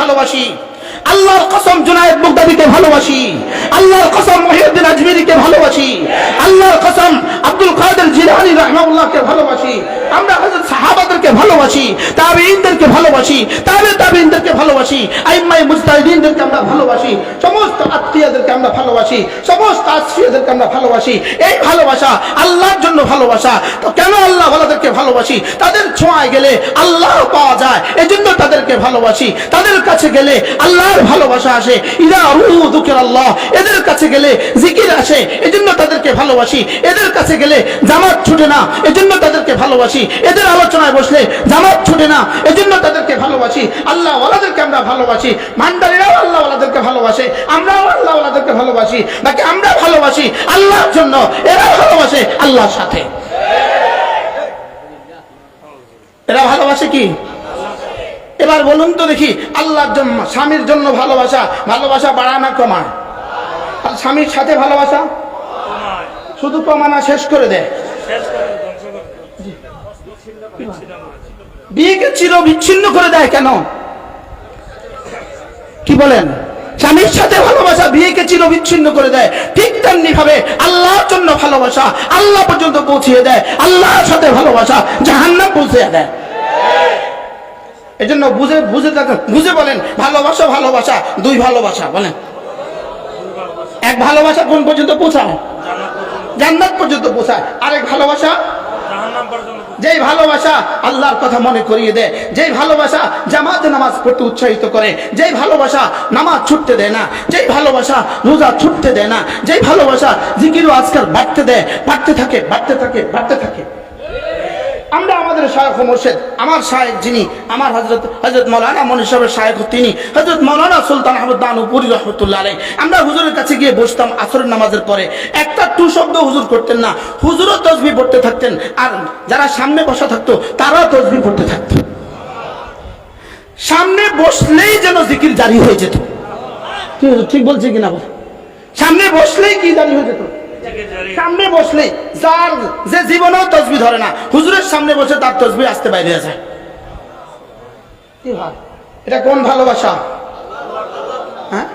ভালোবাসি, আল্লাহর কসম জুনায়েদ বাগদাদীকে ভালোবাসি, আল্লাহর কসম মুহিউদ্দিন আজমিরীকে ভালোবাসি, আল্লাহর কসম আব্দুল কাদের জিলানী রাহিমাহুল্লাহকে ভালোবাসি, আমরা হযরত সাহাবাদেরকে ভালোবাসি, তাবেঈনদেরকে ভালোবাসি, তাবেঈনদেরকে ভালোবাসি, আইম্মায়ে মুজতাহিদিনদেরকে আমরা ভালোবাসি, সমস্ত আত্মীয়দেরকে আমরা ভালোবাসি, সমস্ত আত্মীয়দেরকে আমরা ভালোবাসি। এই ভালোবাসা আল্লাহর জন্য ভালোবাসা। তো কেন আল্লাহ ওয়ালাদেরকে ভালোবাসি? তাদের ছোঁয়ায় গেলে আল্লাহ পাওয়া যায়, এজন্য তাদেরকে ভালোবাসি। তাদের কাছে গেলে আল্লাহর ভালোবাসা আসে। ইযা রুহু যিকরাল্লাহ, এদের কাছে গেলে জিকির আসে, এজন্য তাদেরকে ভালোবাসি। এদের কাছে গেলে জামাত ছুটে না, এজন্য তাদেরকে ভালোবাসি। এদের আলোচনায় বসলে জামাত ছুটে না, এজন্য তাদেরকে ভালোবাসি। আল্লাহ ওয়ালাদেরকে আমরা ভালোবাসি। ভান্ডারীরাও আল্লাহ ওয়ালাদেরকে ভালোবাসে, আমরাও আল্লাহ ওয়ালাদেরকে ভালোবাসি। বাকি আমরা ভালোবাসি আল্লাহর জন্য, এরা ভালোবাসে আল্লাহর সাথে। এরা ভালোবাসে কি? এবার বলুন তো দেখি, আল্লাহর জন্য স্বামীর জন্য ভালোবাসা, ভালোবাসা বাড়ায় না কমায়? আর স্বামীর সাথে ভালোবাসা শুধু কমানা, শেষ করে দেয়। বিয়েকে চির বিচ্ছিন্ন করে দেয় কেন? কি বলেন? স্বামীর সাথে ভালোবাসা বিয়েকে চির বিচ্ছিন্ন করে দেয়। ঠিক তেমনি ভাবে আল্লাহর জন্য ভালোবাসা আল্লাহ পর্যন্ত পৌঁছিয়ে দেয়, আল্লাহর সাথে ভালোবাসা জাহান্নাম পৌঁছিয়ে দেয়। এজন্য বুঝে বুঝে থাকুন, বুঝে বলেন ভালোবাসা, ভালোবাসা দুই ভালোবাসা বলেন। এক ভালোবাসা কোন পর্যন্ত পৌঁছায়? জান্নাত পর্যন্ত পৌঁছায়। আরেক ভালোবাসা যেই ভালোবাসা আল্লাহর কথা মনে করিয়ে দেয়, যেই ভালোবাসা জামাতে নামাজ পড়তে উৎসাহিত করে, যেই ভালোবাসা নামাজ ছুটতে দেয় না, যেই ভালোবাসা রোজা ছুটতে দেয় না, যেই ভালোবাসা জিকির ও আজকার বাড়তে দেয়, বাড়তে থাকে, বাড়তে থাকে, বাড়তে থাকে। আমরা আমাদের শায়খ ও মুর্শিদ, আমার শায়খ যিনি, আমার হযরত মাওলানা মনির সাহেবের শায়খ তিনি হযরত মাওলানা সুলতান আহমদ দানুপুরি রাহমাতুল্লাহ আলাইহি। আমরা হুজুরের কাছে গিয়ে বসতাম আসরের নামাজের পরে, একটা টু শব্দ হুজুর করতেন না, হুজুরও তাসবিহ পড়তে থাকতেন, আর যারা সামনে বসা থাকতো তারাও তাসবিহ পড়তে থাকতো। সামনে বসলেই যেন জিকির জারি হয়ে যেত। ঠিক বলছি কিনা? সামনে বসলেই কি জারি হয়ে যেত? সামনে বসলে যার যে জীবনেও তাসবিহ ধরে না, হুজুরের সামনে বসে তার তাসবিহ আসতে বাইরে যায়। কি হয়? এটা কোন ভালোবাসা? হ্যাঁ,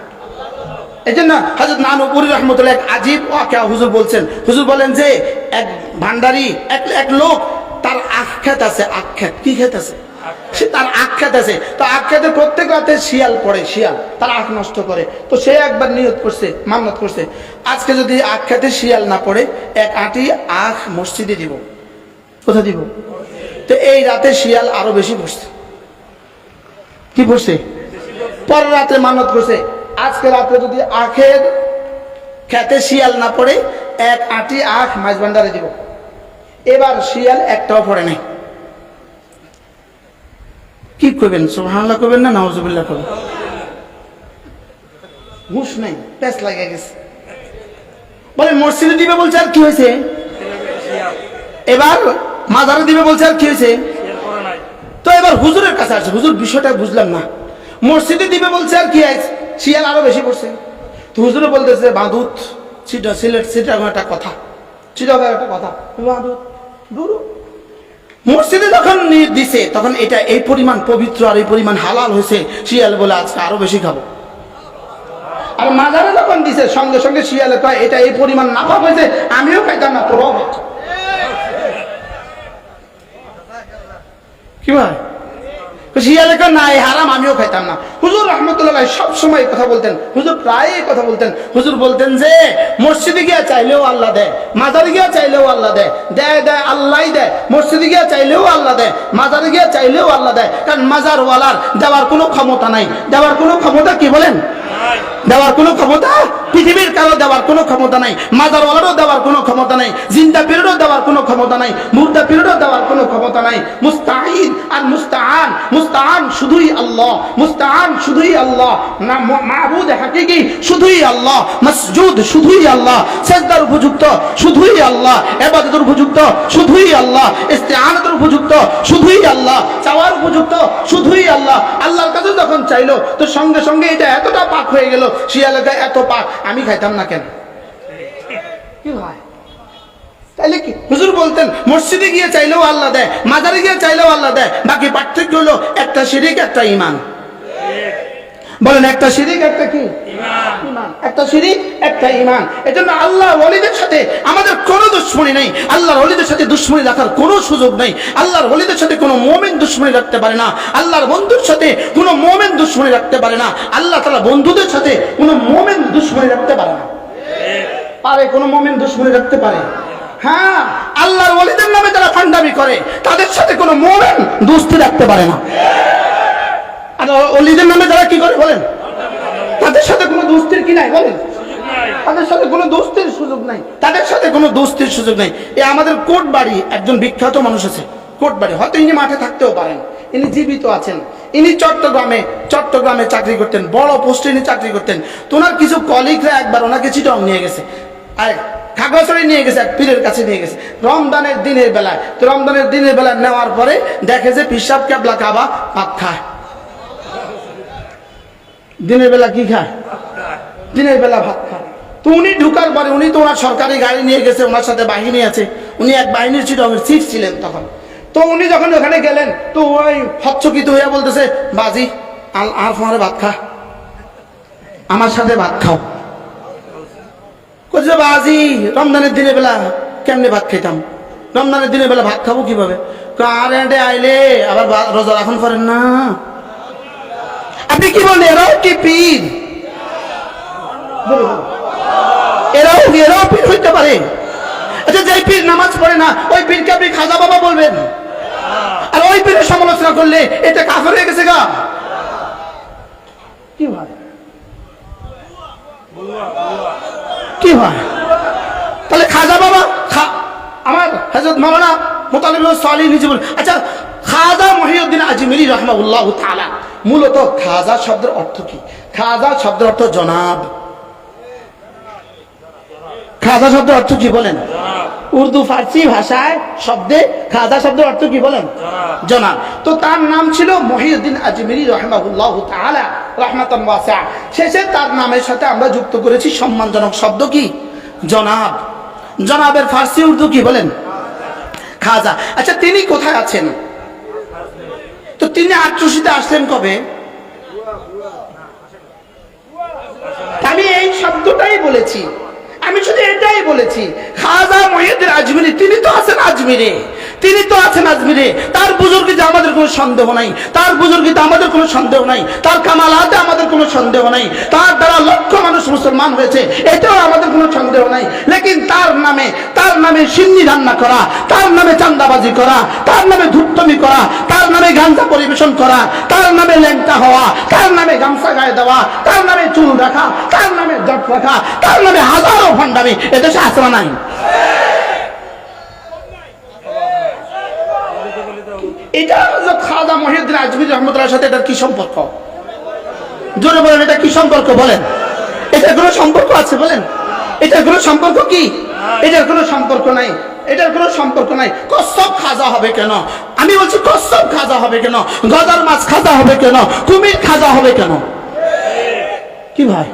এই জন্য হযরত নানুপুরি রাহমাতুল্লাহ এক আজীব ওয়াকিয়া হুজুর বলছেন। হুজুর বলেন যে এক ভান্ডারী, এক লোক, তার আখ্যাত আছে। আখ্যাত কি খেত আছে? সে তার আখ্যাত আছে। তো আখ্যাতের প্রত্যেক রাতে শিয়াল পড়ে, শিয়াল তার আখ নষ্ট করে। তো সে একবার নিয়ত করছে, মান্নত করছে, আজকে যদি আখ্যাতে শিয়াল না পড়ে, এক আটি আখ মসজিদে দিব। কোথায় দিব? তো এই রাতে শিয়াল আরো বেশি পড়ছে। কি পড়ছে? পরের রাতে মান্নত করছে, আজকে রাতে যদি আখের খেতে শিয়াল না পড়ে, এক আটি আখ মাছ ভান্ডারে দিব। এবার শিয়াল একটাও পড়ে নাই। কি করবেন? সুবহানাল্লাহ করবেন না নাউজুবিল্লাহ করবেন? হুঁশ নাই, প্যাঁচ লাগে গেছে। বলে মসজিদে দিবে বলছে, আর কি হয়েছে? এবার মাজারে দিবে বলছে, আর কি হয়েছে? তো এবার হুজুরের কাছে আসছে, হুজুর বিষয়টা বুঝলাম না, মসজিদে দিবে বলছে, আর কি আছে? শিয়াল আরো বেশি পড়ছে। তো হুজুরে বলতেছে বাঁধুত সিলেট সিটার একটা কথা, চিটাগাং একটা কথা, বাঁধুত দূর মসজিদে যখন দিছে তখন এটা এই পরিমাণ পবিত্র আর এই পরিমাণ হালাল হয়েছে, শিয়াল বলে আজকে আরো বেশি খাবো। আর মাজারে যখন দিছে সঙ্গে সঙ্গে শিয়ালে কয় এটা এই পরিমাণ নাপাক হয়েছে, আমিও খাইতাম না, তোরাও খাইছ। কি ভাই? শিয়ালে কয় না, এই হারাম, আমিও খাইতাম না। হুজুর রাহমাতুল্লাহ সব সময় কথা বলতেন, হুজুর প্রায় কথা বলতেন। হুজুর বলতেন যে মসজিদে গিয়ে চাইলেও আল্লাহ দেয়, মাজারে গিয়ে চাইলেও আল্লাহ দেয়, দেয় দেয় আল্লাহই দেয়। মসজিদে গিয়ে চাইলেও আল্লাহ দেয়, মাজারে গিয়ে চাইলেও আল্লাহ দেয়। কারণ মাজার ওয়ালার দেওয়ার কোনো ক্ষমতা নাই। দেওয়ার কোনো ক্ষমতা, কি বলেন? দেওয়ার কোনো ক্ষমতা পৃথিবীর কারো দেওয়ার কোনো ক্ষমতা নাই। মাজার ওয়ালারও দেওয়ার কোনো ক্ষমতা নাই, জিন্দা পীরেরও দেওয়ার কোনো ক্ষমতা নাই, মুর্দা পীরেরও দেওয়ার কোনো ক্ষমতা নাই। মুস্তাঈন আর মুস্তাআন, মুস্তাআন শুধুই আল্লাহ, মুস্তাআন শুধুই আল্লাহ, না মাবুদ হাকিকি শুধুই আল্লাহ, মাসজুদ শুধুই আল্লাহ, সিজদার উপযুক্ত শুধুই আল্লাহ, ইবাদতের উপযুক্ত শুধুই আল্লাহ, ইস্তিআনাতের উপযুক্ত শুধুই আল্লাহ, চাওয়ার উপযুক্ত শুধুই আল্লাহ। আল্লাহর কাছে যখন চাইলো তো সঙ্গে সঙ্গে এটা এতটা পাক হয়ে গেল, শিয়ালকে এত পাক, আমি খাইতাম না কেন? কি হয়? তাইলে কি হুজুর বলতেন মসজিদে গিয়ে চাইলেও আল্লাহ দেয়, মাজারে গিয়ে চাইলেও আল্লাহ দেয়, বাকি পার্থক্য হলো একটা শিরিক একটা ঈমান। বলেন একটা শিরিক একটা কি ঈমান, একটা শিরিক একটা ঈমান। এজন্য আল্লাহর ওলিদের সাথে আমাদের কোনো দুশমনি নেই, আল্লাহর ওলিদের সাথে দুশমনি রাখার কোনো সুযোগ নেই। আল্লাহর ওলিদের সাথে কোনো মুমিন দুশমনি রাখতে পারে না, আল্লাহর বন্ধুর সাথে কোনো মুমিন দুশমনি রাখতে পারে না, আল্লাহ তাআলা বন্ধুদের সাথে কোনো মুমিন দুশমনি রাখতে পারে না। পারে কোনো মুমিন দুশমনি রাখতে পারে? হ্যাঁ, আল্লাহর ওলিদের নামে যারা ফান্ডামি করে তাদের সাথে কোনো মুমিন দোস্তি রাখতে পারে না। আর ওলিদের নামে যারা কি করে বলেন, তাদের সাথে কোনো দোস্তির কি নাই বলেন, তাদের সাথে কোনো দোস্তির সুযোগ নাই, তাদের সাথে কোনো দোস্তির সুযোগ নাই। এই আমাদের কোটবাড়ি একজন বিখ্যাত মানুষ আছে, কোটবাড়ি, হয়তো ইনি মাঠে থাকতেও পারেন, ইনি জীবিত আছেন। ইনি চট্টগ্রামে চাকরি করতেন, বড় পোস্টে ইনি চাকরি করতেন। তো ওনার কিছু কলিগরা একবার ওনাকে চিটং নিয়ে গেছে, আর খাগড়াছড়ি নিয়ে গেছে, এক পীরের কাছে নিয়ে গেছে রমজানের দিনের বেলায়। তো রমজানের দিনের বেলায় নেওয়ার পরে দেখে যে পিসাব ক্যাবলা কাবা ভাত খায়। দিনের বেলা কি খায়? দিনের বেলা ভাত খায়। তো উনি ঢুকার পরে, উনি তো ওনার সরকারি গাড়ি নিয়ে গেছে, ওনার সাথে বাহিনী আছে, উনি এক বাহিনীর চিটংয়ের চিফ ছিলেন তখন। তো উনি যখন ওখানে গেলেন তো ওই হচ্চকিত হইয়া বলতেছে, বাজি আর তোমার ভাত খা, আমার সাথে ভাত খাও। বলছে বাজি রমজানের দিনের বেলা কেমনে ভাত খেতাম, রমজানের দিনের বেলা ভাত খাবো কিভাবে? আর এন্ডে আইলে আবার রোজা রাখুন পারেন না। আপনি কি বলেন, এরাও কি পীর? এরাও পীর হইতে পারে? আচ্ছা, যে পীর নামাজ পড়ে না ওই পীরকে আপনি খাজা বাবা বলবেন, আর ওই পীরের সমালোচনা করলে এটা কাফের হয়ে গেছে গা? কি ভাই, কি ভাই? তাহলে খাজা বাবা, আমার হযরত মাওলানা মুতালিব সালেহ নিজে বলেন। আচ্ছা, খাজা মহিউদ্দিন আজমিরি রাহমাহুল্লাহ তাআলা, মূলত খাজা শব্দের অর্থ কি? খাজা শব্দের অর্থ জনাব। খাজা শব্দের অর্থ কি বলেন? উর্দু ফার্সি ভাষায় শব্দে খাজা শব্দের অর্থ কি বলেন? জনাব। তো তার নাম ছিল মহিউদ্দিন আজমিরি রাহমাহুল্লাহ তাআলা রাহমাতান ওয়াসিআ। শেষে তার নামের সাথে আমরা যুক্ত করেছি সম্মানজনক শব্দ কি? জনাব। জনাবের ফার্সি উর্দু কি বলেন? খাজা। আচ্ছা, তিনি কোথায় আছেন? তো তিনি আট্রসিতে আসলেন কবে? আমি এই শব্দটাই বলেছি, আমি শুধু এটাই বলেছি। খাজা মহিউদ্দিন আজমিরি তিনি তো আছেন আজমিরে, তিনি তো আছেন আজমিরে। তার বুজুর্গিতে আমাদের কোনো সন্দেহ নাই, তার বুজুর্গিতে আমাদের কোনো সন্দেহ নাই, তার কামালাতে আমাদের কোনো সন্দেহ নাই, তার দ্বারা লক্ষ মানুষ মুসলমান হয়েছে এটাও আমাদের কোনো সন্দেহ নাই। লেকিন তার নামে সিন্নি রান্না করা, তার নামে চান্দাবাজি করা, তার নামে ধূর্তমি করা, তার নামে গাঞ্জা পরিবেশন করা, তার নামে ল্যাংটা হওয়া, তার নামে গামছা গায়ে দেওয়া, তার নামে চুল রাখা, তার নামে জট রাখা, তার নামে হাজারো ভণ্ডামি এদেশে আসরা নাই। এটা খাজা মহিউদ্দিন আজমিরি রহমতুল্লাহর সাথে এটার কি সম্পর্ক? জোরে বলেন, এটা কি সম্পর্ক বলেন? এটার কোনো সম্পর্ক আছে বলেন? এটার কোনো সম্পর্ক কি? এটার কোনো সম্পর্ক নাই, এটার কোনো সম্পর্ক নাই। কচ্ছপ খাজা হবে কেন? আমি বলছি কচ্ছপ খাজা হবে কেন? গজার মাছ খাজা হবে কেন? কুমির খাজা হবে কেন? কি ভাই,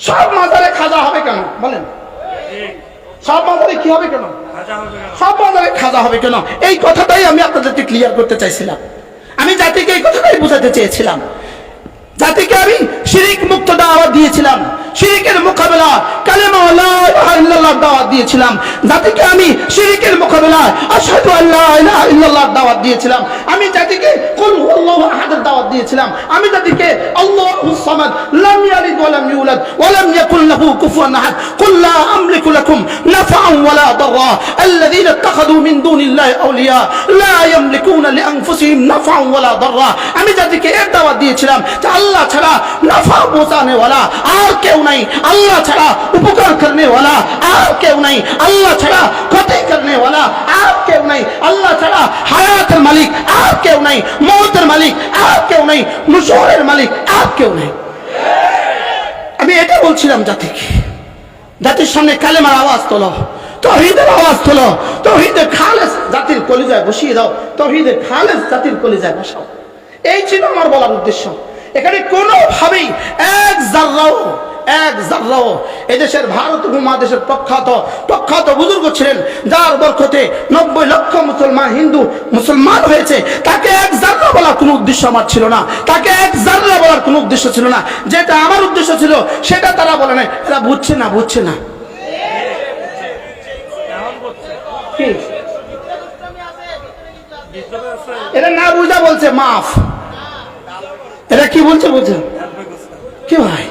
সব মাজারে খাজা হবে কেন বলেন? সব মাজারে কি হবে কেন? সব মাজারে খাজা হবে কেন? এই কথাটাই আমি আপনাদেরকে ক্লিয়ার করতে চাইছিলাম। আমি জাতিকে এই কথাটাই বোঝাতে চেয়েছিলাম। জাতিকে আমি শিরিক মুক্ত দাওয়াত দিয়েছিলাম, শিরিকের মোকাবেলা কালেমা লা ইলাহা ইল্লাল্লাহ দাওয়াত দিয়েছিলাম। জাতিকে আমি শিরিকের মোকাবেলা আশহাদু আল্লা ইলাহা ইল্লাল্লাহ দাওয়াত দিয়েছিলাম। আমি জাতিকে কুল হুয়াল্লাহু আহাদের দাওয়াত দিয়েছিলাম। আমি জাতিকে আল্লাহুস সামাদ লাম ইয়ালিদ ওয়া লাম ইউলাদ ওয়া লাম ইয়াকুল লাহু কুফুয়ান আহাদ কুল লা আমলিকু লাকুম নাফআন ওয়া লা দাররা আল্লাযীনা ইত্তাখাযু মিন দুনিল্লাহি আউলিয়া লা ইয়ামলিকুনা লিআনফুসিহিম নাফআন ওয়া লা দাররা। আমি জাতিকে এর দাওয়াত দিয়েছিলাম যে আল্লাহ ছাড়া নাফা পৌঁছানে ওয়ালা আর কেউ নাই, আল্লাহ ছাড়া উপকার করনে ওয়ালা আর কেউ নাই, আল্লাহ ছাড়া ক্ষতি করনে ওয়ালা আর কেউ নাই, আল্লাহ ছাড়া হায়াতের মালিক আর কেউ নাই, মওতের মালিক আর কেউ নাই, নুশুরের মালিক আর কেউ নাই। আমি এটা বলছিলাম জাতিকে, জাতির সামনে কালেমার আওয়াজ তোলো, তাওহীদের আওয়াজ তোলো, তাওহীদের খালেস জাতির কলিজায় বসিয়ে দাও, তাওহীদের খালেস জাতির কলিজায় বসাও। এই ছিল আমার বলার উদ্দেশ্য। এখানে কোনোভাবেই এক জাররাও এদেশের ভারত উপমহাদেশের প্রখ্যাত বুজুর্গ ছিলেন, যার বরকতে 90 লক্ষ মুসলমান হিন্দু মুসলমান হয়েছে, তাকে এক জাররা বলা কোনো উদ্দেশ্য আমার ছিল না, তাকে এক জাররা বলার কোনো উদ্দেশ্য ছিল না। যেটা আমার উদ্দেশ্য ছিল সেটা তারা বলে নাই। এরা বুঝছে না, বুঝছে না। এরা না বুঝা বলছে মাফ। এরা কি বলছে বলছে কি ভাই?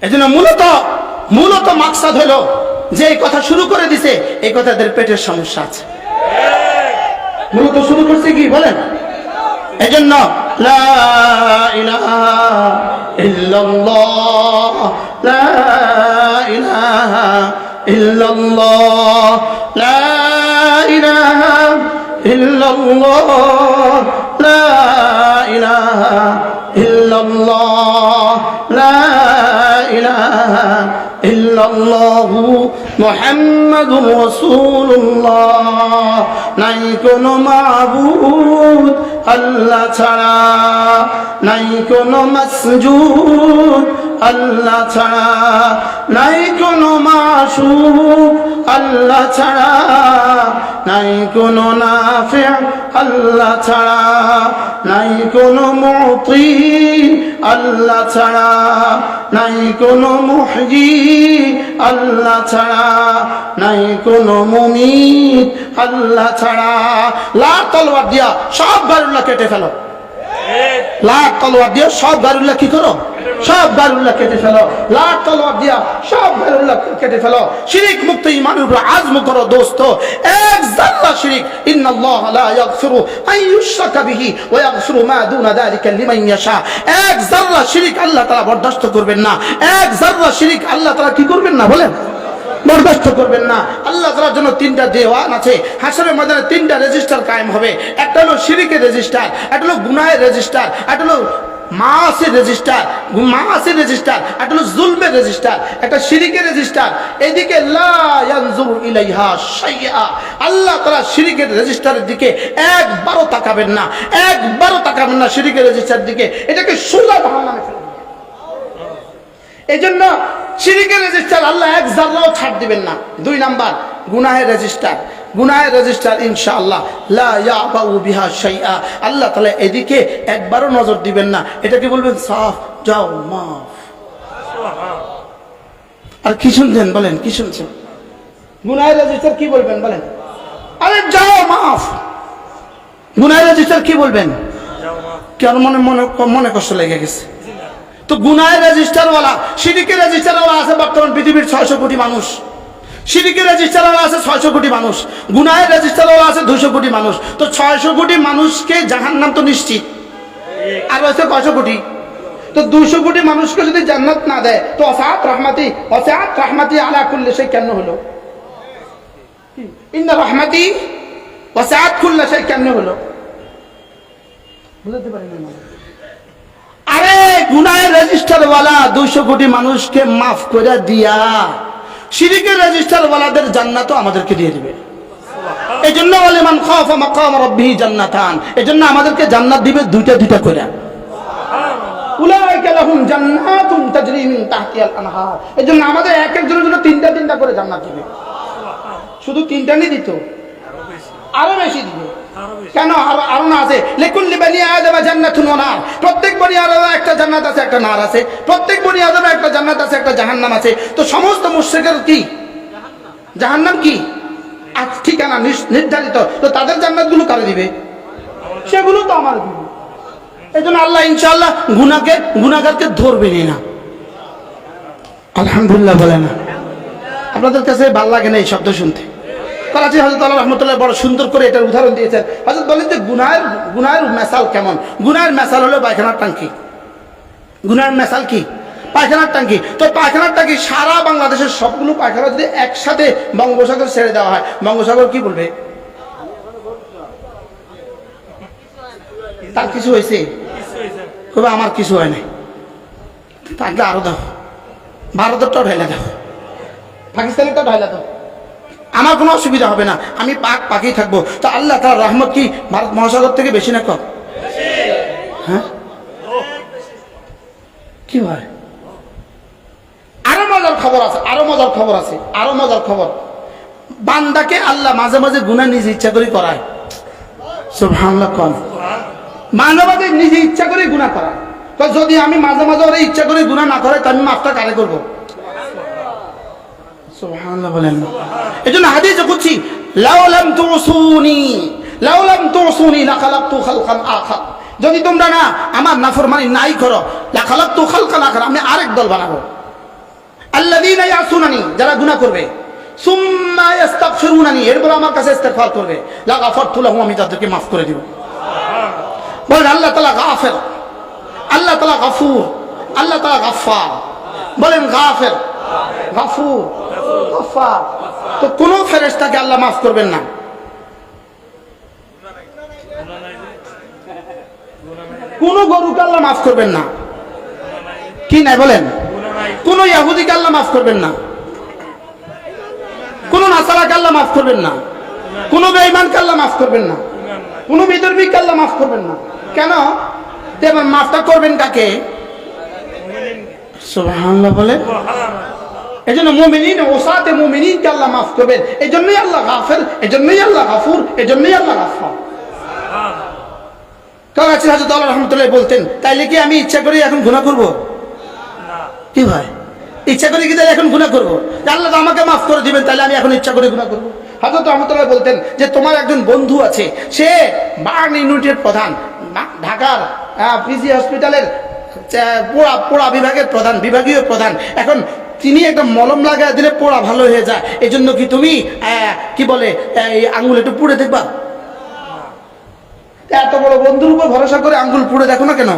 এজন্য মূলত মাকসাদ হলো যে এই কথা শুরু করে দিছে, এই কথাদের পেটের সমস্যা আছে। মূলত শুরু করছে কি বলেন? এজন্য লা ইলাহা ইল্লাল্লাহ, লা ইলাহা ইল্লাল্লাহ, লা ইলাহা ইল্লাল্লাহ, লা ইলাহা ইল্লাল্লাহ, লা ইলাহা ইল্লাল্লাহু মুহাম্মাদুর রাসূলুল্লাহ। নাই কোনো মাবুদ আল্লাহ ছাড়া, নাই কোনো মাসজুদ আল্লাহ ছাড়া, নাই কোনো মাশুক আল্লাহ ছাড়া, নাই কোনো নাফি আল্লাহ ছাড়া, নাই কোনো মুতি আল্লাহ ছাড়া, নাই কোনো মুহয়ি আল্লাহ ছাড়া, নাই কোনো মুমিত আল্লাহ ছাড়া। লার তলোয়ার দিয়া সব গায়রুল্লাহ কেটে ফেলো। লার তলোয়ার দিয়া সব গায়রুল্লাহ কি করো? সব গায়রুল্লাহ কেটে ফেলো। লার তলোয়ার দিয়া সব গায়রুল্লাহ কেটে ফেলো। শিরিক মুক্ত ঈমানের উপর আজম করো দোস্ত। এক যারা শিরিক, ইন্নাল্লাহা লা ইয়াগফিরু আন ইউশরাকা বিহি ওয়া ইয়াগফিরু মা দুনা যালিকা লিমান ইয়াশা। এক যারা শিরিক আল্লাহ তাআলা বরদাস্ত করবেন না। এক যারা শিরিক আল্লাহ তাআলা কি করবেন না বলেন? বরদাস্ত করবেন না। আল্লাহ তাআলার জন্য তিনটা দেওয়ান আছে। হাশরের ময়দানে তিনটা রেজিস্টার কায়েম হবে। একটা হলো শিরিকের রেজিস্টার, একটা হলো গুনাহের রেজিস্টার, একটা হলো মাসের রেজিস্টার, মাসের রেজিস্টার, একটা হলো জুলমের রেজিস্টার, একটা শিরিকের রেজিস্টার। এদিকে লা ইয়ানজুরু ইলাইহা শাইআ, আল্লাহ তাআলা শিরিকের রেজিস্টারের দিকে একবারও তাকাবেন না, একবারও তাকাবেন না শিরিকের রেজিস্টারের দিকে। এটাকে সোজা জাহান্নামে ফেলে দিবেন। এজন্য শিরিকের রেজিস্টার আল্লাহ এক জাররাও ছাড় দিবেন না। দুই নাম্বার গুনাহের রেজিস্টার, গুনাহের রেজিস্টার ইনশাআল্লাহ লা ইয়াবাউ বিহা শাইআ, আল্লাহ তাআলা এদিকে একবারও নজর দিবেন না। এটাকে বলবেন সাফ, যাও মাফ। আর কি শুনছেন বলেন? কি শুনছেন? গুনাহের রেজিস্টার কি বলবেন বলেন? আরে যাও মাফ। গুনাহের রেজিস্টার কি বলবেন? কেন মনে মনে মনে কষ্ট লেগে গেছে? তো গুনাহের রেজিস্টারওয়ালা, শিরিকের রেজিস্টারওয়ালা আছে বর্তমান পৃথিবীর 600 কোটি মানুষ। শিরিকের রেজিস্টারওয়ালা আছে 600 কোটি মানুষ, গুনাহের রেজিস্টারওয়ালা আছে 200 কোটি মানুষ। তো 600 কোটি মানুষকে জাহান্নাম তো নিশ্চিত, আর আছে কয়শো কোটি? তো 200 কোটি মানুষকে যদি জান্নাত না দেয় তো ওয়াসআত রাহমাতি আলা কুল্লি শাই কেন হলো? ইন্না রাহমাতি ওয়াসআত কুল্লি শাই কেন হলো? বুঝতে পারি না। আরে গুনাহের রেজিস্টারওয়ালা 200 কোটি মানুষকে মাফ করে দিয়া শিরিকের রেজিস্টারওয়ালাদের জান্নাতও আমাদেরকে দিয়ে দিবে। এই জন্য বলে মান খাফা মাকাম রাব্বিহি জান্নাতান, এই জন্য আমাদেরকে জান্নাত দিবে দুইটা দুইটা করে। উলাইকা লাহুম জান্নাতুন তাজরি মিন তাহতিহাল আনহার, এই জন্য আমাদের এক একজনের জন্য তিনটা তিনটা করে জান্নাত দিবে। শুধু তিনটা নেই দিত, আরো বেশি দিবে। কেন? আরো না আছে লিকুল্লি বানি আদম জান্নাতুন ওয়া নার, প্রত্যেক বনি আদমের একটা জান্নাত আছে একটা নার আছে, প্রত্যেক বনি আদমের একটা জান্নাত আছে একটা জাহান্নাম আছে। তো সমস্ত মুশরিকের কি জাহান্নাম কি ঠিকানা নির্ধারিত, তো তাদের জান্নাতগুলো কারে দিবে? সেগুলো তো আমার দিবে। এই জন্য আল্লাহ ইনশাআল্লাহ গুনাহগারকে ধরবেনই না। আলহামদুলিল্লাহ বলে না? আপনাদের কাছে ভালো লাগে না এই শব্দ শুনতে? করাচি হযরত আল্লাহ রাহমাতুল্লাহ বড় সুন্দর করে এটার উদাহরণ দিয়েছেন। হযরত বলেন যে গুনাহের মেসাল কেমন? গুনাহের মেসাল হলো পায়খানার ট্যাঙ্কি। গুনাহের মেসাল কি? পায়খানার ট্যাঙ্কি। তো পায়খানার ট্যাঙ্কি সারা বাংলাদেশের সবগুলো পায়খানা যদি একসাথে বঙ্গোপসাগর ছেড়ে দেওয়া হয়, বঙ্গোপসাগর কি বলবে? তার কিছু হয়েছে? কবে আমার কিছু হয় নাই। থাকলে আরো দাও, ভারতেরটাও ঢাইলা দাও, পাকিস্তানেরটাও ঢাইলা দাও, আমার কোনো অসুবিধা হবে না, আমি পাকেই থাকবো। তো আল্লাহ তাআলার রহমত কি ভারত মহাসাগর থেকে বেশি না কম? হ্যাঁ, কি হয়? আরো মজার খবর আছে, আরো মজার খবর আছে, আরো মজার খবর। বান্দাকে আল্লাহ মাঝে মাঝে গুনাহ নিজে ইচ্ছা করে করায়। সুবহানাল্লাহ। কোন মানবাদের নিজে ইচ্ছা করে গুনাহ করা। তো যদি আমি মাঝে মাঝে ওরে ইচ্ছা করে গুনাহ না করে, তাহলে আমি মাফটা কারে করবো? সুবহানাল্লাহ বলেন। এজন্য হাদিসে কুদসি, লাউ লাম তুসুনি লাখালাকতু খালকান আখার, যদি তোমরা না আমার নাফরমানি নাই করো, লাখালাকতু খালকান আখার, আমি আরেক দল বানাবো। আল্লাযীনা ইয়াসুনানি, যারা গুনাহ করবে, সুম্মা ইস্তাগফিরুনানি, এরপর আমার কাছে ইস্তিগফার করবে, লাগাফারতু লাহুম, আমি তাদেরকে মাফ করে দিব। বলেন আল্লাহ তাআলা গাফির, আল্লাহ তাআলা গফুর, আল্লাহ তাআলা গফফার। বলেন গাফির, গফুর, গফফার। তো কোন ফেরেশতাকে আল্লাহ মাফ করবেন না। কোন গরুকে আল্লাহ মাফ করবেন না। কি নাই বলেন? কোন ইহুদিকে আল্লাহ মাফ করবেন না, কোন নাসারাকে আল্লাহ মাফ করবেন না, কোন বেঈমানকে আল্লাহ মাফ করবেন না, কোন বিধর্মীকে আল্লাহ মাফ করবেন না। কেন? এবার মাফটা করবেন কাকে? সুবহানাল্লাহ বলে। এজন্য মুমিনিন ওসাতে মুমিনিনকে আল্লাহ মাফ করবেন। এজন্যই আল্লাহ গাফির, এজন্যই আল্লাহ গফুর, এজন্যই আল্লাহ গফফার। কাছে হযরত আল্লাহ রাহমাতুল্লাহ বলতেন, তাইলে কি আমি ইচ্ছা করে এখন গুনাহ করব? না। কি ভাই, ইচ্ছা করে কি তাহলে এখন গুনাহ করব? আল্লাহ তো আমাকে মাফ করে দিবেন, তাহলে আমি এখন ইচ্ছা করে গুনাহ করব? হযরত রাহমাতুল্লাহ বলতেন যে তোমার একজন বন্ধু আছে, সে বার্ন ইউনিটের প্রধান, ঢাকার পিজি হসপিটালের পোড়া বিভাগের প্রধান, বিভাগীয় প্রধান। এখন তিনি একটা মলম লাগায় দিলে পোড়া ভালো হয়ে যায়। এই জন্য কি তুমি কি বলে এই আঙ্গুল একটু পুড়ে দেখবা? এত বড় বন্ধুর উপর ভরসা করে আঙ্গুল পুড়ে দেখো না কেন?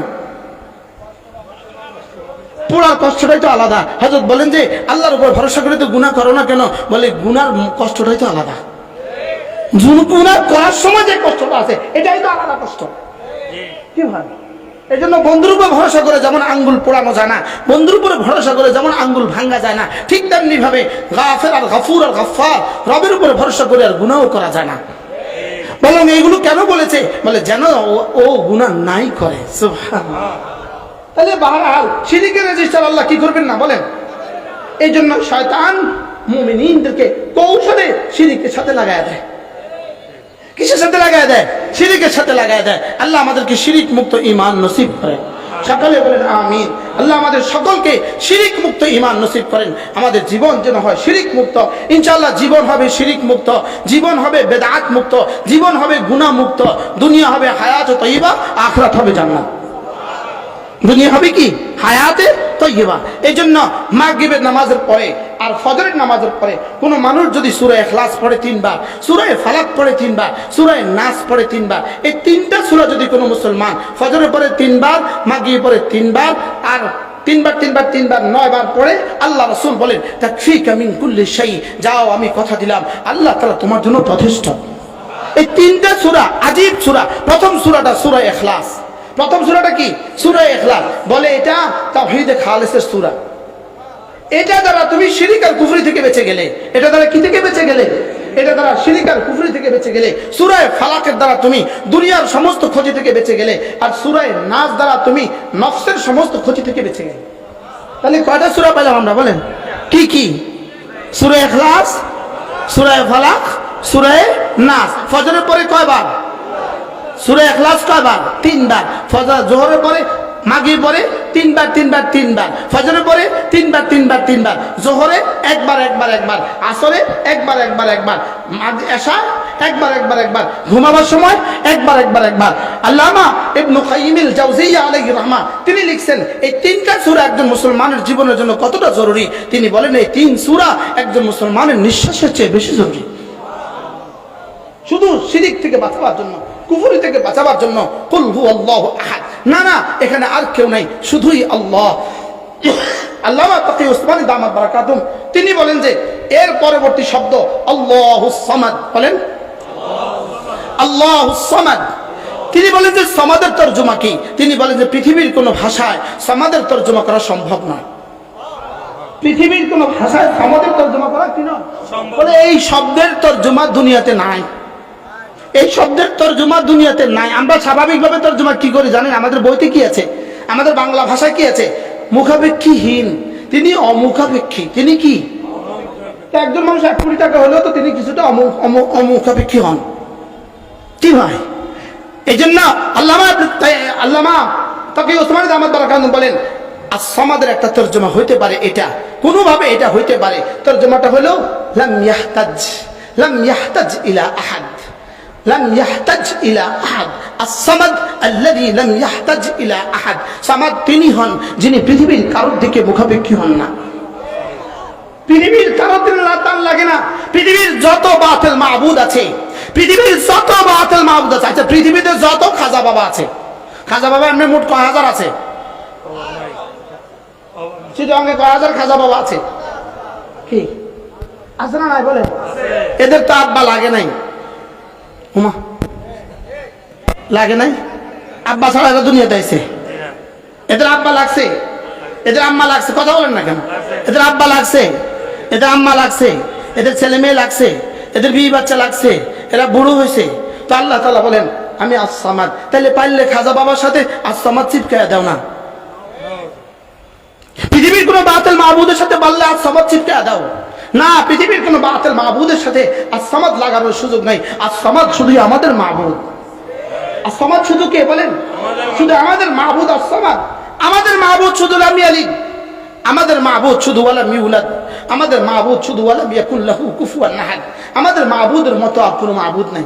পোড়ার কষ্টটাই তো আলাদা। হযরত বলেন যে আল্লাহর উপর ভরসা করে তো গুনাহ করো না কেন? বলে গুনার কষ্টটাই তো আলাদা। গুনাহ করার সময় যে কষ্টটা আছে, এটাই তো আলাদা কষ্ট। কি ভাই, এই জন্য বন্ধুর উপর ভরসা করে যেমন আঙ্গুল পোড়ানো যায় না, বন্ধুর উপরে ভরসা করে যেমন আঙ্গুল ভাঙ্গা যায় না, ঠিক তেমনি ভাবে গাফির আর গফুর আর গফফার, রবের উপরে ভরসা করে আর গুনাহ করা যায় না। বলেন এইগুলো কেন বলেছে? বলে যেন ও গুনাহ নাই করে। সুবহানাল্লাহ। তাহলে বাহরহাল শিরকের রেজিস্টার আল্লাহ কি করবেন না বলেন? এই জন্য শয়তান মুমিনদেরকে কৌশলে শিরকের সাথে লাগায় দেয়। কিসের সাথে লাগায় দেয়? শিরকের সাথে লাগায় দেয়। আল্লাহ আমাদেরকে শিরক মুক্ত ঈমান নসিব করেন। সকলে বলেন আমিন। আল্লাহ আমাদের সকলকে শিরক মুক্ত ঈমান নসিব করেন। আমাদের জীবন যেন হয় শিরক মুক্ত। ইনশাআল্লাহ জীবন হবে শিরক মুক্ত, জীবন হবে বেদাত মুক্ত, জীবন হবে গুনাহ মুক্ত, দুনিয়া হবে হায়াত তয়্যিবা, আখিরাত হবে জান্নাত। দুনিয়া হবে কি? হায়াতে তয়্যিবা। এই জন্য মাগরিবের নামাজের পরে আর ফজরের নামাজের পরে কোন মানুষ যদি সূরা ইখলাস পড়ে 3 বার, সূরা ফালাক পড়ে 3 বার, সূরা নাস পড়ে 3 বার, এই 3টা সূরা যদি কোনো মুসলমান ফজরের পরে 3 বার, মাগরিবের পরে 3 বার আর 3 বার 3 বার 3 বার 9 বার পড়ে, আল্লাহ রাসূল বলেন তাকফিকা মিন কুল্লি শাই, যাও আমি কথা দিলাম আল্লাহ তাআলা তোমার জন্য যথেষ্ট। এই 3টা সূরা আজীব সূরা। প্রথম সূরাটা সূরা ইখলাস। প্রথম সূরাটা কি? সূরা ইখলাস। বলে এটা তাওহীদে খালিসের সূরা। এটা দ্বারা তুমি শিরক আর কুফরি থেকে বেঁচে গেলে। এটা দ্বারা কি থেকে বেঁচে গেলে? এটা দ্বারা শিরক আর কুফরি থেকে বেঁচে গেলে। সূরা ফালাকের দ্বারা তুমি দুনিয়ার সমস্ত ক্ষতি থেকে বেঁচে গেলে। আর সূরা নাস দ্বারা তুমি নফসের সমস্ত ক্ষতি থেকে বেঁচে গেলে। তাহলে কয়টা সূরা পেলাম আমরা বলেন? কি কি? সূরা ইখলাস, সূরা ফালাক, সূরা নাস। ফজরের পরে কয়বার? সূরা ইখলাস কয়বার? 3 বার। ফজর জোহরের পরে, মাগরিব পরে 3 বার 3 বার 3 বার, ফজরের পরে 3 বার 3 বার 3 বার, জোহরে একবার একবার একবার, আসরে একবার একবার একবার, এশা একবার একবার একবার, ঘুমাবার সময় একবার একবার একবার। আল্লামা ইবনে কাইয়িম আল জাওজিয়্যা আলাইহির রাহমা তিনি লিখছেন এই 3টা সূরা একজন মুসলমানের জীবনের জন্য কতটা জরুরি। তিনি বলেন এই 3 সূরা একজন মুসলমানের নিঃশ্বাসের চেয়ে বেশি জরুরি। শুধু শিরক থেকে বাঁচাবার জন্য, কুফরি থেকে বাঁচাবার জন্য কুল হুয়াল্লাহু আহাদ। না না, এখানে আর কেউ নাই, শুধুই আল্লাহ। আল্লামা তাকি উসমানী দামাত বারাকাতুম তিনি বলেন যে এর পরবর্তী শব্দ আল্লাহুস সামাদ। বলেন আল্লাহুস সামাদ। তিনি বলেন যে সামাদের তরজমা কি? তিনি বলেন যে পৃথিবীর কোন ভাষায় সামাদের তরজমা করা সম্ভব নয়। পৃথিবীর কোন ভাষায় সামাদের তরজমা করা কি নয়? বলে এই শব্দের তরজমা দুনিয়াতে নাই। এই শব্দের তরজমা দুনিয়াতে নাই। আমরা স্বাভাবিকভাবে তরজমা কি করি জানেন? আমাদের বইতে কি আছে? আমাদের বাংলা ভাষায় কি আছে? মুখাপেক্ষীহীন। তিনি অমুখাপেক্ষী। তিনি কি? একজন মানুষ 1 কোটি টাকা হলেও তো তিনি কিছুটা অমুখাপেক্ষী হন। কি ভাই? এই জন্য আল্লামা তাকে ওসমান আহমদ বারাকাতুহু বলেন as-সামাদের একটা তরজমা হইতে পারে, এটা কোনোভাবে এটা হইতে পারে। তরজমাটা হলো লাম ইয়াহতাজ ইলা আহাদ, লাম ইয়াহতাজ ইলা আহাদ, as-সামাদ আল্লাযী লাম ইয়াহতাজ ইলা আহাদ। সামাদ তিনি হন যিনি পৃথিবীর কারোর দিকে মুখাপেক্ষী হন না, পৃথিবীর কারোর দিকে টান লাগে না। পৃথিবীর যত বাতিল মাবুদ আছে, পৃথিবীর যত বাতিল মাবুদ আছে, আচ্ছা পৃথিবীতে যত খাজা বাবা আছে, খাজা বাবা এমনি মোট কয় হাজার আছে? চিটাগাঙ্গে কয় হাজার খাজা বাবা আছে? কি আছে না নাই বলে? এদের তো আব্বা লাগে নাই, হুমা লাগে নাই, আব্বা ছাড়া এরা দুনিয়াতে আইছে। এদের আব্বা লাগছে, এদের আম্মা লাগছে, কথা বলেন না কেন? এদের আব্বা লাগছে, এদের আম্মা লাগছে, এদের ছেলে মেয়ে লাগছে, এদের বিয়ে বাচ্চা লাগছে, এরা বুড়ো হয়েছে। তো আল্লাহ তাআলা বলেন আমি as-সামাদ, তাহলে পারলে খাজা বাবার সাথে as-সামাদ চিপকায়া দাও না। পৃথিবীর কোন বাতিল মাবুদের সাথে পারলে as-সামাদ চিপকায়া দাও না। পৃথিবীর কোন বাতিল মাবুদের সাথে as-সামাদ লাগানোর সুযোগ নাই। as-সামাদ শুধু আমাদের মাবুদ। as-সামাদ শুধু কে বলেন? শুধু আমাদের মাবুদ as-সামাদ। আমাদের মাবুদ শুধু লাম ইয়ালিদ, আমাদের মাবুদ শুধু ওয়ালাম ইউলাদ, আমাদের মাবুদ শুধু ওয়ালাম ইয়াকুল লাহু কুফুয়ান আহাদ। আমাদের মাবুদের মতো আর কোনো মাবুদ নাই,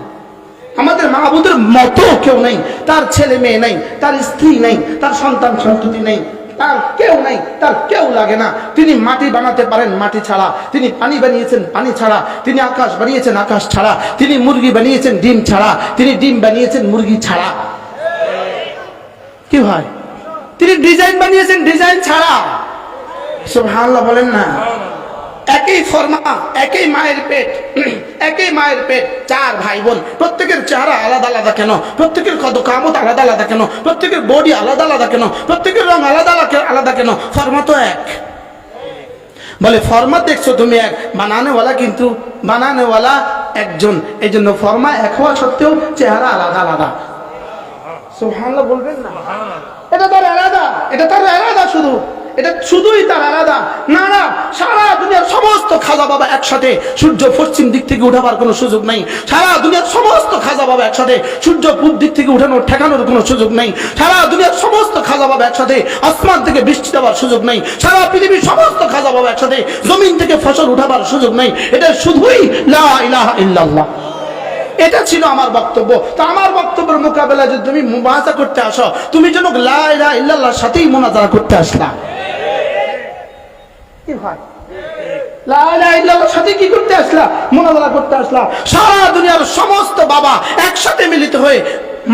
আমাদের মাবুদের মতো কেউ নেই। তার ছেলে মেয়ে নেই, তার স্ত্রী নেই, তার সন্তান সন্ততি নেই, তার কেউ নেই, তার কেউ লাগে না। তিনি মাটি বানাতে পারেন মাটি ছাড়া, তিনি পানি বানিয়েছেন পানি ছাড়া, তিনি আকাশ বানিয়েছেন আকাশ ছাড়া, তিনি মুরগি বানিয়েছেন ডিম ছাড়া, তিনি ডিম বানিয়েছেন মুরগি ছাড়া। কি ভাই? তিনি ডিজাইন বানিয়েছেন ডিজাইন ছাড়া। সুবহানাল্লাহ বলেন না? একই ফরমা, একই মায়ের পেট, একই মায়ের পেট, চার ভাই বোন, প্রত্যেকের চেহারা আলাদা আলাদা কেন? প্রত্যেকের কামত আলাদা আলাদা কেন? প্রত্যেকের বডি আলাদা আলাদা কেন? প্রত্যেকের রং আলাদা আলাদা কেন? ফরমা তো এক। বলে ফরমা দেখছো তুমি এক, বানানেওয়ালা কিন্তু বানানেওয়ালা একজন। এই জন্য ফরমা এক হওয়া সত্ত্বেও চেহারা আলাদা আলাদা। সুবহানাল্লাহ বলবেন না? এটা তার আলাদা, এটা তার আলাদা, শুধু এটা শুধুই তার আলাদা। না না, সারা দুনিয়ার সমস্ত খাজা বাবা একসাথে সূর্য পশ্চিম দিক থেকে উঠাবার কোনো সুযোগ নাই। সারা দুনিয়ার সমস্ত খাজা বাবা একসাথে সূর্য পূব দিক থেকে উঠানোর ঠেকানোর কোনো সুযোগ নেই। সারা দুনিয়ার সমস্ত খাজা বাবা একসাথে আসমান থেকে বৃষ্টি দেওয়ার সুযোগ নেই। সারা পৃথিবীর সমস্ত খাজা বাবা একসাথে জমিন থেকে ফসল উঠাবার সুযোগ নেই। এটা শুধুই লা ইলাহা ইল্লাল্লাহ। এটা ছিল আমার বক্তব্য। তো আমার বক্তব্যের মোকাবেলায় যদি তুমি মুবাহাসা করতে আসো, তুমি যেন লা ইলাহা ইল্লাল্লাহর সাথেই মুনাজারা করতে আসলা। কি হয়? লা ইলাহা ইল্লাল্লাহর সাথে কি করতে আসলা? মুনাজারা করতে আসলা। সারা দুনিয়ার সমস্ত বাবা একসাথে মিলিত হয়ে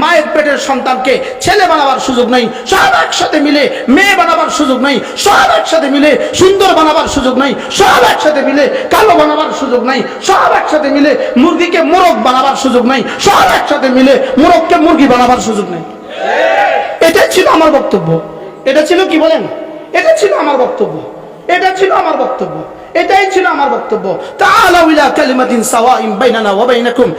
মায়ের পেটের সন্তানকে ছেলে বানাবার সুযোগ নাই, সব একসাথে মিলে মেয়ে বানাবার সুযোগ নাই, সব একসাথে মিলে সুন্দর বানাবার সুযোগ নাই, সব একসাথে মিলে কালো বানাবার সুযোগ নাই, সব একসাথে মিলে মুরগিকে মোরগ বানাবার সুযোগ নাই, সব একসাথে মিলে মোরগকে মুরগি বানাবার সুযোগ নাই। এটা ছিল আমার বক্তব্য। এটা ছিল কি বলেন? এটা ছিল আমার বক্তব্য। এটা ছিল আমার বক্তব্য। এটাই ছিল আমার বক্তব্য। তাআলাউ ইলা কালিমাতিন সাওয়াইন বাইনানা ওয়া বাইনাকুম।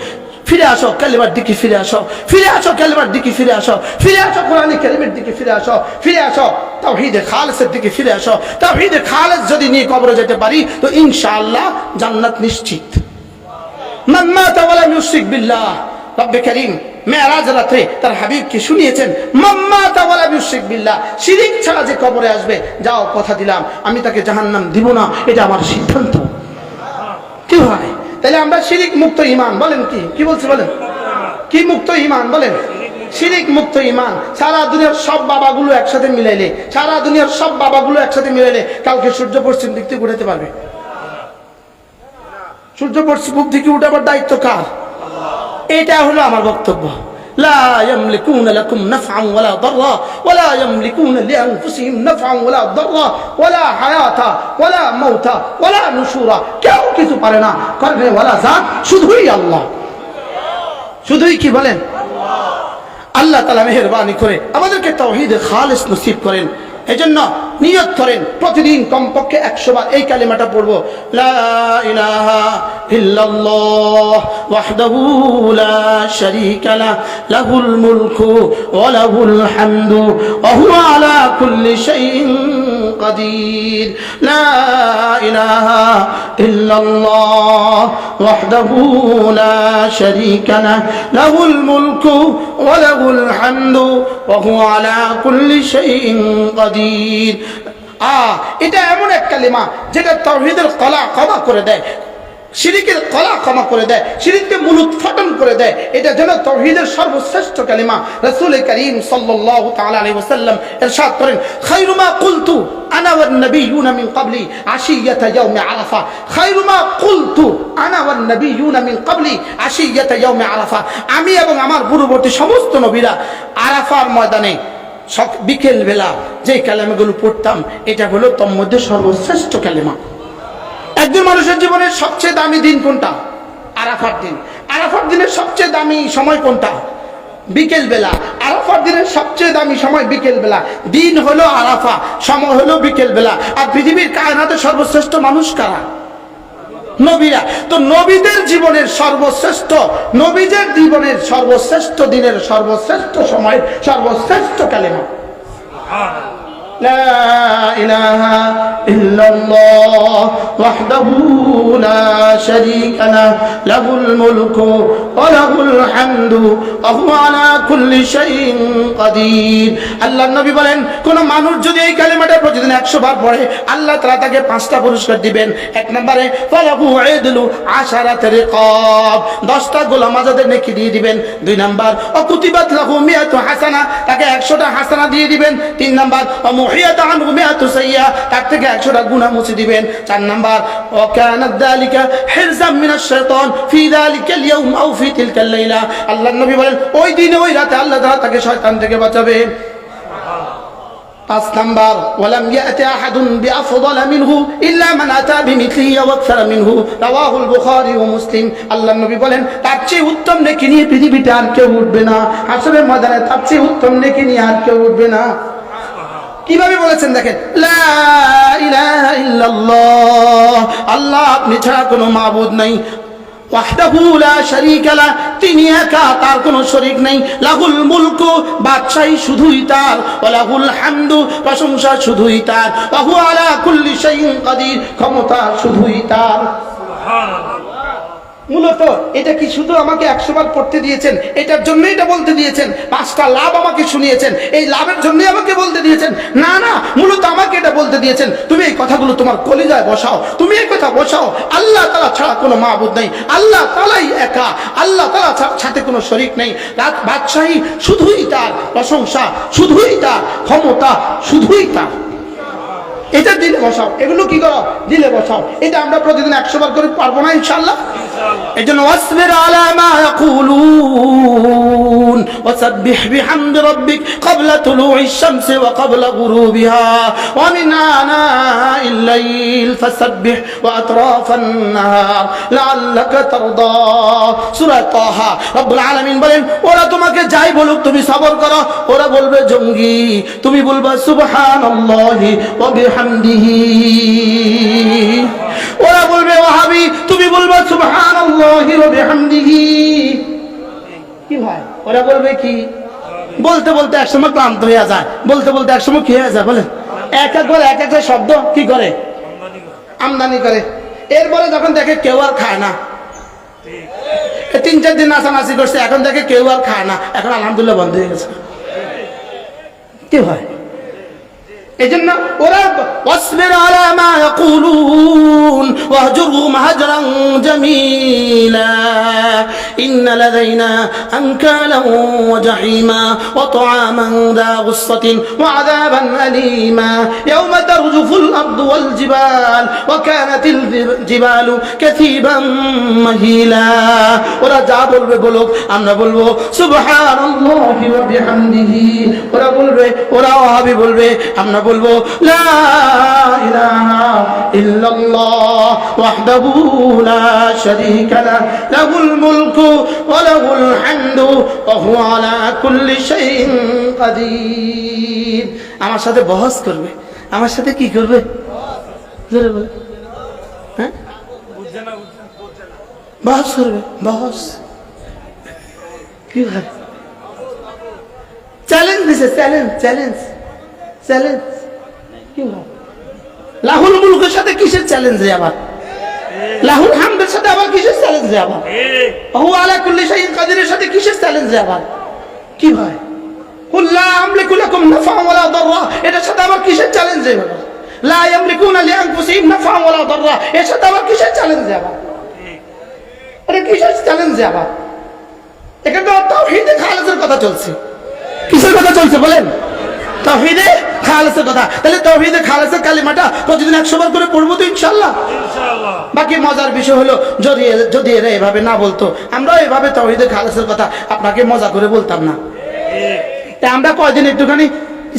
ফিরে আসো কালিমার দিকে, ফিরে আসো, ফিরে আসো কালিমার দিকে, ফিরে আসো, ফিরে আসো কোরআনি কালিমার দিকে, ফিরে আসো, ফিরে আসো তাওহীদে খালিসের দিকে, ফিরে আসো। তাওহীদে খালিস যদি নিয়ে কবরে যেতে পারি তো ইনশাআল্লাহ জান্নাত নিশ্চিত। মান মাতা ওয়া লাম ইউশরিক বিল্লাহ। রব্বে কারীম মেরাজ রাতে তার হাবিবকে শুনিয়েছেন মান মাতা ওয়া লাম ইউশরিক বিল্লাহ, শিরক ছাড়া যে কবরে আসবে, যাও কথা দিলাম আমি তাকে জাহান্নাম দিব না, এটা আমার সিদ্ধান্ত। কি হয়? তাহলে আমরা শিরিক মুক্ত ঈমান বলেন? কি বলছি বলেন? কি মুক্ত ঈমান বলেন? শিরিক মুক্ত ঈমান। সারা দুনিয়ার সব বাবাগুলো একসাথে মিলাইলে, সারা দুনিয়ার সব বাবাগুলো একসাথে মিলাইলে কালকে সূর্য পশ্চিম দিক থেকে উঠাতে পারবে? সূর্য পশ্চিম দিকে উঠাবার দায়িত্ব কার? এটা হলো আমার বক্তব্য। لا يملكون لكم نفعا ولا ضرا ولا يملكون لأنفسهم نفعا ولا ضرا ولا حياة ولا موت ولا نشورا। কেউ কিছু পারে না করবে ওয়ালা জাত, শুধুই আল্লাহ। শুধুই কি বলেন? আল্লাহ তাআলা মেহেরবানি করে আমাদেরকে তাওহীদে খালিস নসিব করেন। এজন্য নিয়ত করেন প্রতিদিন কমপক্ষে 100 বার এই কালিমাটা পড়বো, লা ইলাহা ইল্লাল্লাহ ওয়াহদাহু লা শারীকা লাহু লাহুল মুলকু ওয়া লাহুল হামদু ওয়া হুয়া আলা কুল্লি শাইইন কাদির। লা ইলাহা ইল্লাল্লাহ ওয়াহদাহু লা শারীকা লাহু লাহুল মুলকু ওয়া লাহুল হামদু ওয়া হুয়া আলা কুল্লি শাইইন কাদির। এটা এমন এক কালিমা যেটা তাওহীদের কলা ক্ষমা করে দেয়, শিরকের কলা ক্ষমা করে দেয়, শিরককে মূল উৎপাটন করে দেয়। এটা যেন তাওহীদের সর্বশ্রেষ্ঠ কালিমা। রাসূল করিম সাল্লাল্লাহু তাআলা আলাইহি ওয়াসাল্লাম ইরশাদ করেন, খায়রু মা কুলতু আনা ওয়ান নাবিয়্যুনা মিন ক্বাবলি আশিয়াতা ইয়াউমি আরাফা। খায়রু মা কুলতু আনা ওয়ান নাবিয়্যুনা মিন ক্বাবলি আশিয়াতা ইয়াউমি আরাফা। আমি এবং আমার পূর্ববর্তী সমস্ত নবীরা আরাফার ময়দানে বিকেল বেলা যে কালেমাগুলো পড়তাম, এটা হলো তোর মধ্যে সর্বশ্রেষ্ঠ কালেমা। একজন মানুষের জীবনের সবচেয়ে দামি দিন কোনটা? আরাফার দিন। আরাফার দিনের সবচেয়ে দামি সময় কোনটা? বিকেল বেলা। আরাফার দিনের সবচেয়ে দামি সময় বিকেল বেলা। দিন হলো আরাফা, সময় হলো বিকেল বেলা। আর পৃথিবীর কায়নাতে সর্বশ্রেষ্ঠ মানুষ কারা? নবীরা। তো নবীদের জীবনের সর্বশ্রেষ্ঠ, নবীদের জীবনের সর্বশ্রেষ্ঠ দিনের সর্বশ্রেষ্ঠ সময়ের সর্বশ্রেষ্ঠ কালেমা লা ইলাহা ইল্লাল্লাহ ওয়াহদাহু লা শারীকা লাহু লাহুল মুলকু ওয়া লাহুল হামদু ওয়া হুয়া আলা কুল্লি শাইইন কাদির। আল্লাহর নবী বলেন, কোন মানুষ যদি এই কালিমাটা প্রতিদিন 100 বার পড়ে, আল্লাহ তাআলা তাকে 5টা পুরস্কার দিবেন। এক নম্বরে ফালাহু ইদলু আশারাত রিকাব, 10টা গোলাম আজাদের নেকি দিয়ে দিবেন। 2 নাম্বার অকুতিবাত লাহু মিয়াতু হাসানা, তাকে 100টা হাসানা দিয়ে দিবেন। 3 নাম্বার মুহিয়াত আনহু মিয়াতু সাইয়্যা, তার থেকে 100টা গুনাহ মুছে দিবেন। 4 নাম্বার ওয়া কানাত যালিকা হিরজাম মিনাশ শাইতান ফি যালিকাল ইয়াউম আও ফি তিলকাল লাইলা। আল্লাহর নবী বলেন, ওই দিনে ওই রাতে আল্লাহ তাআলা তাকে শয়তান থেকে বাঁচাবেন। 5 নাম্বার ওয়ালাম ইয়াতি আহাদুন বিআফদাল মিনহু ইল্লা মান আতা বিমিথলিহি ওয়া আকসার মিনহু, রাওয়াহুল বুখারী ওয়া মুসলিম। আল্লাহর নবী বলেন, তার চেয়ে উত্তম নেকি নিয়ে পৃথিবীতে আর কেউ উঠবে না। হাসরের ময়দানে তার চেয়ে উত্তম নেকি নিয়ে আর কেউ উঠবে না। কিভাবে বলেছেন দেখেন, লা ইলাহা ইল্লাল্লাহ, আল্লাহ আপনি ছাড়া কোনো মাবুদ নাই। ওয়াহদাহু লা শারীকা লাহু, তিনি একা, তার কোনো শরীক নেই। লাহুল মুলকু, বাদশাহী শুধুই তার। ওয়া লাহুল হামদু, প্রশংসা শুধুই তার। ওয়া হুয়া আলা কুল্লি শাইইন কাদির, ক্ষমতা শুধুই তার। সুবহানাল্লাহ। মূলত এটা কি শুধু আমাকে 100 বার পড়তে দিয়েছেন, এটার জন্যই এটা বলতে দিয়েছেন? 5টা লাভ আমাকে শুনিয়েছেন, এই লাভের জন্যই আমাকে বলতে দিয়েছেন? না না, মূলত আমাকে এটা বলতে দিয়েছেন, তুমি এই কথাগুলো তোমার কলিজায় বসাও, তুমি এই কথা বসাও। আল্লাহ তাআলা ছাড়া কোনো মাবুদ নেই, আল্লাহ তাআলাই একা, আল্লাহ তাআলা সাথে কোনো শরীক নেই। বাদশাহী শুধুই তার, প্রশংসা শুধুই তার, ক্ষমতা শুধুই তার। এটা দিলে বসাও, এগুলো কি করো? দিলে বসাও। এটা আমরা প্রতিদিন 100 বার করে পারবো না ইনশাআল্লাহ? এজন্য ওয়াসবির আলা মা ইয়াকুলুন ওয়াসাব্বিহ বিহামদি রাব্বিক ক্বাবলা তুলুইশ শামসি ওয়া ক্বাবলা গুরুবিহা ওয়া মিন আনাইল লাইল ফাসাব্বিহ ওয়া আতরাফান নাহার লাআল্লাকা তারদা। সূরা তাহা। রব্বুল আলামিন বলেন, ওরা তোমাকে যাই বলুক তুমি সবর করো। ওরা বলবে জঙ্গি, তুমি বলবা সুবহানাল্লাহি ওয়া বিহামদিহি। ওরা বলবে ওয়াহাবি, তুমি বলবা সুবহানাল্লাহি ওয়া বিহামদিহি। কি ভাই, ওরা বলবে কি? বলতে বলতে একসময় ক্লান্ত হয়ে যায়, বলতে বলতে একসময় কি হয়ে যায় বলেন? এক একটা শব্দ কি করে? আমদানি করে। এরপরে যখন দেখে কেউ আর খায় না, 3-4 দিন নাচানাচি করছে, এখন দেখে কেউ আর খায় না, এখন আলহামদুলিল্লাহ বন্ধ হয়ে গেছে। কি হয়? এজন্য ওরা ওয়াসবির আলা মা ইয়াকুলুন ওয়াহজুরহুম হাজরান জামিলা ইন্না লাদাইনা আনকালা ওয়া জাহিমা ওয়া তুআমান যা গুসসাতিন ওয়া আযাবান আলীমা ইয়াওমা তারজুফুল আরদু ওয়াল জিবাল ওয়া কানাতিল জিবালু কাসীবান মাহিলা। ওরা যা বলবে বলুক, আমরা বলবো সুবহানাল্লাহি ওয়া বিহামদিহি। ওরা বলবে, ওরা ওয়াহাবি বলবে, আমরা বলবো লা ইলাহা ইল্লাল্লাহ ওয়াহদাহু লা শারীকা লাহু লাহুল মুলকু ওয়া লাহুল হামদু ওয়া হুয়া আলা কুল্লি শাইইন কাদির। আমার সাথে বহস করবে, আমার সাথে কি করবে? জোরে বলে। হ্যাঁ, বহস করবে, বহস। কি ভাই, চ্যালেঞ্জ দিছে, চ্যালেঞ্জ, চ্যালেঞ্জ, চ্যালেঞ্জ। কি ভাই, লাহুল মুলকের সাথে কিসের চ্যালেঞ্জ আবার? লাহুল হামদের সাথে আবার কিসের চ্যালেঞ্জ আবার? হু আলা কুল্লি শাইইন কাদিরের সাথে কিসের চ্যালেঞ্জ আবার? কি ভাই, কুল লা আমলিকু লাকুম নাফআন ওয়ালা দাররা, এটার সাথে আবার কিসের চ্যালেঞ্জ আবার? লা ইয়ামলিকুনা লিআনফুসিহিম নাফআন ওয়ালা দাররা, এর সাথে আবার কিসের চ্যালেঞ্জ আবার? আরে কিসের চ্যালেঞ্জ আবার? এখানে তো তাওহীদে খালেসের কথা চলছে। কিসের কথা চলছে বলেন? তাওহীদে খালেসের কথা। তাহলে তাওহীদে খালেসের কালিমাটা প্রতিদিন 100 বার করে পড়বো তো ইনশাআল্লাহ। বাকি মজার বিষয় হলো যদি এরা এভাবে না বলতো, আমরাও এভাবে তাওহীদে খালেসের কথা আপনাকে মজা করে বলতাম না। তাই আমরা কয়দিন একটুখানি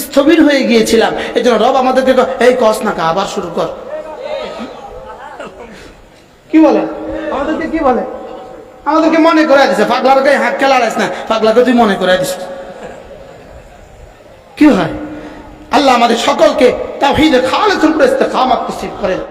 স্থবির হয়ে গিয়েছিলাম, এই জন্য রব আমাদেরকে এই কস না, আবার শুরু কর। কি বলে আমাদেরকে? কি বলে আমাদেরকে? মনে করে দিছে, পাগলার গায়ে হাত খেলা রাইস না, পাগলাকে তুই মনে করে দিস। কি হয়, আল্লাহ আমাদের সকলকে তাওহীদে খালেসের উপর ইস্তেকামাত নসিব করেন।